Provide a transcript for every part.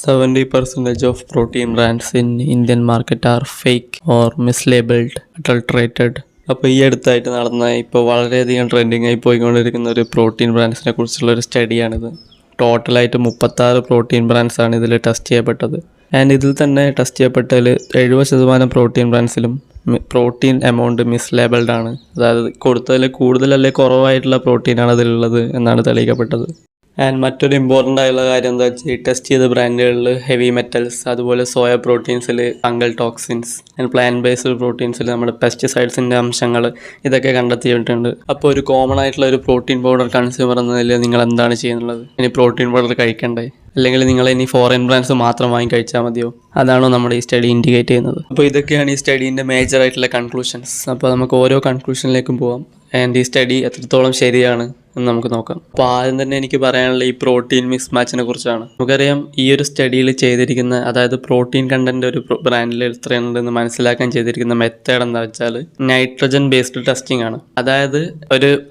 70% of protein brands in Indian market are fake or mislabeled, adulterated. അപ്പോൾ ഈ അടുത്തായിട്ട് നടന്ന ഇപ്പോൾ വളരെയധികം ട്രെൻഡിങ് ആയി പോയിക്കൊണ്ടിരിക്കുന്ന ഒരു പ്രോട്ടീൻ ബ്രാൻഡ്സിനെ കുറിച്ചുള്ള ഒരു സ്റ്റഡിയാണിത്. ടോട്ടലായിട്ട് 36 പ്രോട്ടീൻ ബ്രാൻഡ്സാണ് ഇതിൽ ടെസ്റ്റ് ചെയ്യപ്പെട്ടത്. ആൻഡ് ഇതിൽ തന്നെ ടെസ്റ്റ് ചെയ്യപ്പെട്ടതിൽ 70% പ്രോട്ടീൻ ബ്രാൻഡ്സിലും പ്രോട്ടീൻ എമൗണ്ട് മിസ്ലേബിൾഡ് ആണ്. അതായത് കൊടുത്തതിൽ കൂടുതൽ അല്ലെങ്കിൽ കുറവായിട്ടുള്ള പ്രോട്ടീനാണ് അതിലുള്ളത് എന്നാണ് തെളിയിക്കപ്പെട്ടത്. ആൻഡ് മറ്റൊരു ഇമ്പോർട്ടൻ്റ് ആയുള്ള കാര്യം എന്താ വെച്ചാൽ ടെസ്റ്റ് ചെയ്ത ബ്രാൻഡുകളിൽ ഹെവി മെറ്റൽസ്, അതുപോലെ സോയ പ്രോട്ടീൻസിൽ fungal toxins and plant based പ്രോട്ടീൻസിൽ നമ്മുടെ പെസ്റ്റിസൈഡ്സിൻ്റെ അംശങ്ങൾ ഇതൊക്കെ കണ്ടെത്തിയിട്ടുണ്ട്. അപ്പോൾ ഒരു കോമൺ ആയിട്ടുള്ള ഒരു പ്രോട്ടീൻ പൗഡർ കൺസ്യൂമർ എന്നതിൽ നിങ്ങൾ എന്താണ് ചെയ്യുന്നത്? ഇനി പ്രോട്ടീൻ പൗഡർ കഴിക്കണ്ടേ, അല്ലെങ്കിൽ നിങ്ങൾ ഇനി ഫോറിൻ ബ്രാൻഡ്സ് മാത്രം വാങ്ങി കഴിച്ചാൽ മതിയോ? അതാണോ നമ്മുടെ ഈ സ്റ്റഡി ഇൻഡിക്കേറ്റ് ചെയ്യുന്നത്? അപ്പോൾ ഇതൊക്കെയാണ് ഈ സ്റ്റഡീൻ്റെ മേജർ ആയിട്ടുള്ള കൺക്ലൂഷൻസ്. അപ്പോൾ നമുക്ക് ഓരോ കൺക്ലൂഷനിലേക്കും പോവാം. ആൻഡ് ഈ സ്റ്റഡി എത്രത്തോളം ശരിയാണ് എന്ന് നമുക്ക് നോക്കാം. അപ്പോൾ ആദ്യം തന്നെ എനിക്ക് പറയാനുള്ള ഈ പ്രോട്ടീൻ മിസ് മാച്ചിനെ കുറിച്ചാണ്. നമുക്കറിയാം ഈ ഒരു സ്റ്റഡിയിൽ ചെയ്തിരിക്കുന്ന, അതായത് പ്രോട്ടീൻ കണ്ടന്റ് ഒരു ബ്രാൻഡിൽ എത്രയുണ്ടെന്ന് മനസ്സിലാക്കാൻ ചെയ്തിരിക്കുന്ന മെത്തേഡ് എന്താ വെച്ചാൽ നൈട്രജൻ ബേസ്ഡ് ടെസ്റ്റിംഗ് ആണ്. അതായത്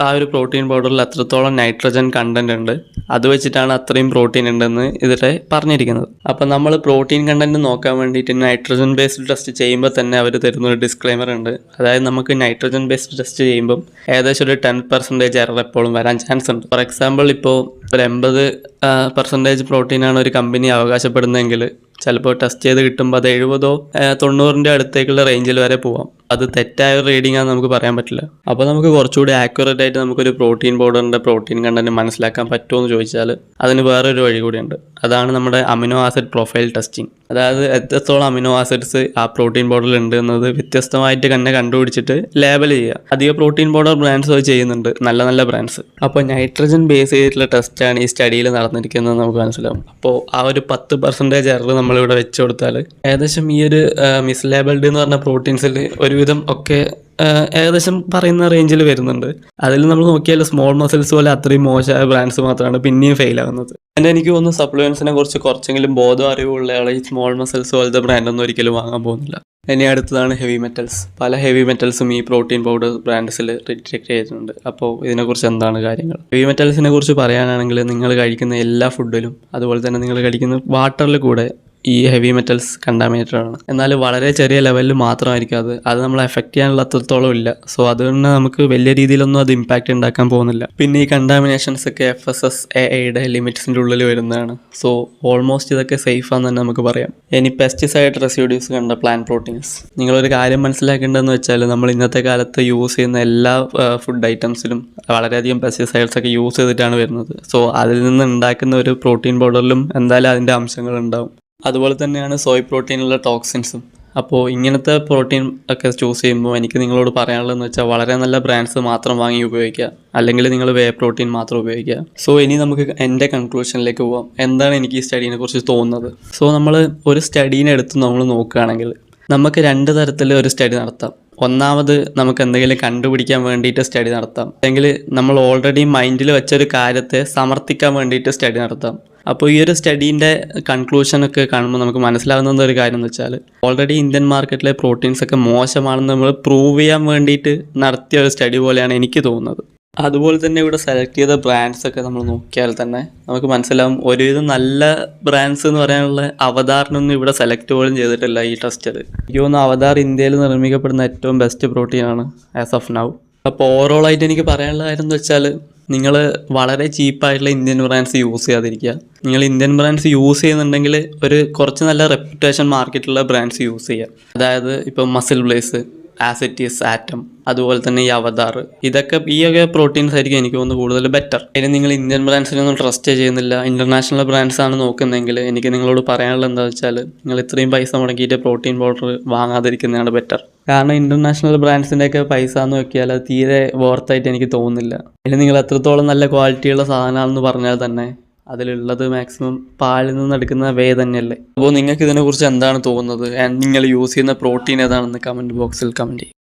ആ ഒരു പ്രോട്ടീൻ പൗഡറിൽ എത്രത്തോളം നൈട്രജൻ കണ്ടന്റ് ഉണ്ട്, അത് വെച്ചിട്ടാണ് അത്രയും പ്രോട്ടീൻ ഉണ്ടെന്ന് ഇതിലെ പറഞ്ഞിരിക്കുന്നത്. അപ്പം നമ്മൾ പ്രോട്ടീൻ കണ്ടന്റ് നോക്കാൻ വേണ്ടിയിട്ട് നൈട്രജൻ ബേസ്ഡ് ടെസ്റ്റ് ചെയ്യുമ്പോൾ തന്നെ അവർ തരുന്നൊരു ഡിസ്ക്ലെയിമർ ഉണ്ട്. അതായത് നമുക്ക് നൈട്രജൻ ബേസ്ഡ് ടെസ്റ്റ് ചെയ്യുമ്പം ഏകദേശം ഒരു 10% എറർ എപ്പോഴും വരാൻ ചാൻസ് ഉണ്ട്. ഫോർ എക്സാമ്പിൾ, ഇപ്പോൾ ഒരു 80% പ്രോട്ടീനാണ് ഒരു കമ്പനി അവകാശപ്പെടുന്നതെങ്കിൽ ചിലപ്പോൾ ടെസ്റ്റ് ചെയ്ത് കിട്ടുമ്പോൾ അത് 70-90 അടുത്തേക്കുള്ള റേഞ്ചിൽ വരെ പോവാം. അത് തെറ്റായ ഒരു റീഡിംഗ് ആണെന്ന് നമുക്ക് പറയാൻ പറ്റില്ല. അപ്പോൾ നമുക്ക് കുറച്ചുകൂടി ആക്യുറേറ്റ് ആയിട്ട് നമുക്കൊരു പ്രോട്ടീൻ പൗഡറിൻ്റെ പ്രോട്ടീൻ കണ്ടന്റ് മനസ്സിലാക്കാൻ പറ്റുമോ എന്ന് ചോദിച്ചാൽ അതിന് വേറൊരു വഴി കൂടിയുണ്ട്. അതാണ് നമ്മുടെ അമിനോ ആസിഡ് പ്രൊഫൈൽ ടെസ്റ്റിംഗ്. അതായത് എത്രത്തോളം അമിനോ ആസിഡ്സ് ആ പ്രോട്ടീൻ പൗഡറിൽ ഉണ്ട് എന്നത് വ്യത്യസ്തമായിട്ട് തന്നെ കണ്ടുപിടിച്ചിട്ട് ലേബൽ ചെയ്യുക. അധിക പ്രോട്ടീൻ പൗഡർ ബ്രാൻഡ്സ് അത് ചെയ്യുന്നുണ്ട്, നല്ല നല്ല ബ്രാൻഡ്സ്. അപ്പോൾ നൈട്രജൻ ബേസ് ചെയ്തിട്ടുള്ള ടെസ്റ്റാണ് ഈ സ്റ്റഡിയിൽ നടന്നിരിക്കുന്നത് നമുക്ക് മനസ്സിലാവും. അപ്പോൾ ആ ഒരു 10% എറർ നമ്മളിവിടെ വെച്ച് കൊടുത്താൽ ഏകദേശം ഈ ഒരു മിസ്ലേബിൾഡ് എന്ന് പറഞ്ഞ പ്രോട്ടീൻസിൽ ഒരുവിധം ഒക്കെ ഏകദേശം പറയുന്ന റേഞ്ചിൽ വരുന്നുണ്ട്. അതിൽ നമ്മൾ നോക്കിയാൽ സ്മോൾ മസിൽസ് പോലെ അത്രയും മോശമായ ബ്രാൻഡ്സ് മാത്രമാണ് പിന്നെയും ഫെയിൽ ആകുന്നത്. എൻ്റെ എനിക്ക് തോന്നുന്നു സപ്ലിമെൻസിനെ കുറിച്ച് കുറച്ചെങ്കിലും ബോധം അറിവുള്ള ആൾ ഈ സ്മോൾ മസിൽസ് പോലത്തെ ബ്രാൻഡൊന്നും ഒരിക്കലും വാങ്ങാൻ പോകുന്നില്ല. ഇനി അടുത്തതാണ് ഹെവി മെറ്റൽസ്. പല ഹെവി മെറ്റൽസും ഈ പ്രോട്ടീൻ പൗഡർ ബ്രാൻഡ്സിൽ റിജക്ട് ചെയ്തിട്ടുണ്ട്. അപ്പോൾ ഇതിനെക്കുറിച്ച് എന്താണ് കാര്യങ്ങൾ? ഹെവി മെറ്റൽസിനെ കുറിച്ച് പറയാനാണെങ്കിൽ നിങ്ങൾ കഴിക്കുന്ന എല്ലാ ഫുഡിലും, അതുപോലെ തന്നെ നിങ്ങൾ കഴിക്കുന്ന വാട്ടറിൽ കൂടെ ഈ ഹെവി മെറ്റൽസ് കണ്ടാമിനേറ്റഡ് ആണ്. എന്നാൽ വളരെ ചെറിയ ലെവലിൽ മാത്രമായിരിക്കും അത് നമ്മളെ എഫക്റ്റ് ചെയ്യാനുള്ള അത്രത്തോളം ഇല്ല. സോ അതുകൊണ്ട് നമുക്ക് വലിയ രീതിയിലൊന്നും അത് ഇമ്പാക്റ്റ് ഉണ്ടാക്കാൻ പോകുന്നില്ല. പിന്നെ ഈ കണ്ടാമിനേഷൻസ് ഒക്കെ FSSAIയുടെ ലിമിറ്റ്സിൻ്റെ ഉള്ളിൽ വരുന്നതാണ്. സോ ഓൾമോസ്റ്റ് ഇതൊക്കെ സേഫ് ആണെന്ന് തന്നെ നമുക്ക് പറയാം. ഇനി പെസ്റ്റിസൈഡ് റെസിഡ്യൂസ് കണ്ട പ്ലാന്റ് പ്രോട്ടീൻസ്, നിങ്ങളൊരു കാര്യം മനസ്സിലാക്കേണ്ടതെന്ന് വെച്ചാൽ നമ്മൾ ഇന്നത്തെ കാലത്ത് യൂസ് ചെയ്യുന്ന എല്ലാ ഫുഡ് ഐറ്റംസിലും വളരെയധികം പെസ്റ്റിസൈഡ്സ് ഒക്കെ യൂസ് ചെയ്തിട്ടാണ് വരുന്നത്. സോ അതിൽ നിന്ന് ഉണ്ടാക്കുന്ന ഒരു പ്രോട്ടീൻ പൗഡറിലും എന്തായാലും അതിൻ്റെ അംശങ്ങൾ ഉണ്ടാവും. അതുപോലെ തന്നെയാണ് സോയ് പ്രോട്ടീനുള്ള ടോക്സിൻസും. അപ്പോൾ ഇങ്ങനത്തെ പ്രോട്ടീൻ ഒക്കെ ചൂസ് ചെയ്യുമ്പോൾ എനിക്ക് നിങ്ങളോട് പറയാനുള്ളതെന്ന് വെച്ചാൽ വളരെ നല്ല ബ്രാൻഡ്സ് മാത്രം വാങ്ങി ഉപയോഗിക്കുക, അല്ലെങ്കിൽ നിങ്ങൾ വേ പ്രോട്ടീൻ മാത്രം ഉപയോഗിക്കുക. സോ ഇനി നമുക്ക് എൻ്റെ കൺക്ലൂഷനിലേക്ക് പോവാം. എന്താണ് എനിക്ക് ഈ സ്റ്റഡീനെ കുറിച്ച് തോന്നുന്നത്? സോ നമ്മൾ ഒരു സ്റ്റഡീനെ എടുത്ത് നമ്മൾ നോക്കുകയാണെങ്കിൽ നമുക്ക് 2 തരത്തിൽ ഒരു സ്റ്റഡി നടത്താം. ഒന്നാമത് നമുക്ക് എന്തെങ്കിലും കണ്ടുപിടിക്കാൻ വേണ്ടിയിട്ട് സ്റ്റഡി നടത്താം, അല്ലെങ്കിൽ നമ്മൾ ഓൾറെഡി മൈൻഡിൽ വെച്ചൊരു കാര്യത്തെ സമർത്ഥിക്കാൻ വേണ്ടിയിട്ട് സ്റ്റഡി നടത്താം. അപ്പോൾ ഈ ഒരു സ്റ്റഡീൻ്റെ കൺക്ലൂഷനൊക്കെ കാണുമ്പോൾ നമുക്ക് മനസ്സിലാകുന്ന ഒരു കാര്യം എന്ന് വെച്ചാൽ ഓൾറെഡി ഇന്ത്യൻ മാർക്കറ്റിലെ പ്രോട്ടീൻസ് ഒക്കെ മോശമാണെന്ന് നമ്മൾ പ്രൂവ് ചെയ്യാൻ വേണ്ടിയിട്ട് നടത്തിയ ഒരു സ്റ്റഡി പോലെയാണ് എനിക്ക് തോന്നുന്നത്. അതുപോലെ തന്നെ ഇവിടെ സെലക്ട് ചെയ്ത ബ്രാൻഡ്സ് ഒക്കെ നമ്മൾ നോക്കിയാൽ തന്നെ നമുക്ക് മനസ്സിലാവും ഒരുവിധം നല്ല ബ്രാൻഡ്സ് എന്ന് പറയാനുള്ള അവതാറിനൊന്നും ഇവിടെ സെലക്ട് പോലും ചെയ്തിട്ടില്ല ഈ ടെസ്റ്റിൽ. എനിക്ക് തോന്നുന്നു അവതാർ ഇന്ത്യയിൽ നിർമ്മിക്കപ്പെടുന്ന ഏറ്റവും ബെസ്റ്റ് പ്രോട്ടീനാണ് ആസ് ഓഫ് നൗ. അപ്പോൾ ഓവറോളായിട്ട് എനിക്ക് പറയാനുള്ള കാര്യം എന്ന് വെച്ചാൽ നിങ്ങൾ വളരെ ചീപ്പായിട്ടുള്ള ഇന്ത്യൻ ബ്രാൻഡ്സ് യൂസ് ചെയ്യാതിരിക്കുക. നിങ്ങൾ ഇന്ത്യൻ ബ്രാൻഡ്സ് യൂസ് ചെയ്യുന്നുണ്ടെങ്കിൽ കുറച്ച് നല്ല റെപ്യൂട്ടേഷൻ മാർക്കറ്റുള്ള ബ്രാൻഡ്സ് യൂസ് ചെയ്യുക. അതായത് ഇപ്പോൾ മസിൽ ബ്ലേസ്, ആസിറ്റീസ്, ആറ്റം, അതുപോലെ തന്നെ ഈ അവതാർ, ഇതൊക്കെ ഈ ഒക്കെ പ്രോട്ടീൻസ് ആയിരിക്കും എനിക്ക് തോന്നുന്നു കൂടുതൽ ബെറ്റർ. ഇനി നിങ്ങൾ ഇന്ത്യൻ ബ്രാൻഡ്സിനൊന്നും ട്രസ്റ്റ് ചെയ്യുന്നില്ല, ഇൻ്റർനാഷണൽ ബ്രാൻഡ്സ് ആണ് നോക്കുന്നതെങ്കിൽ എനിക്ക് നിങ്ങളോട് പറയാനുള്ളത് എന്താ വെച്ചാൽ നിങ്ങൾ ഇത്രയും പൈസ മുടക്കിയിട്ട് പ്രോട്ടീൻ പൗഡർ വാങ്ങാതിരിക്കുന്നതാണ് ബെറ്റർ. കാരണം ഇൻ്റർനാഷണൽ ബ്രാൻഡ്സിൻ്റെയൊക്കെ പൈസ എന്ന് നോക്കിയാൽ അത് തീരെ വർത്തായിട്ട് എനിക്ക് തോന്നുന്നില്ല. ഇനി നിങ്ങൾ എത്രത്തോളം നല്ല ക്വാളിറ്റിയുള്ള സാധനമാണെന്ന് പറഞ്ഞാൽ തന്നെ അതിലുള്ളത് മാക്സിമം പാലിൽ നിന്ന് എടുക്കുന്ന വേ തന്നെയല്ലേ. അപ്പോൾ നിങ്ങൾക്ക് ഇതിനെക്കുറിച്ച് എന്താണ് തോന്നുന്നത്? ആൻഡ് നിങ്ങൾ യൂസ് ചെയ്യുന്ന പ്രോട്ടീൻ ഏതാണെന്ന് കമൻറ്റ് ബോക്സിൽ കമൻറ്റ് ചെയ്യും.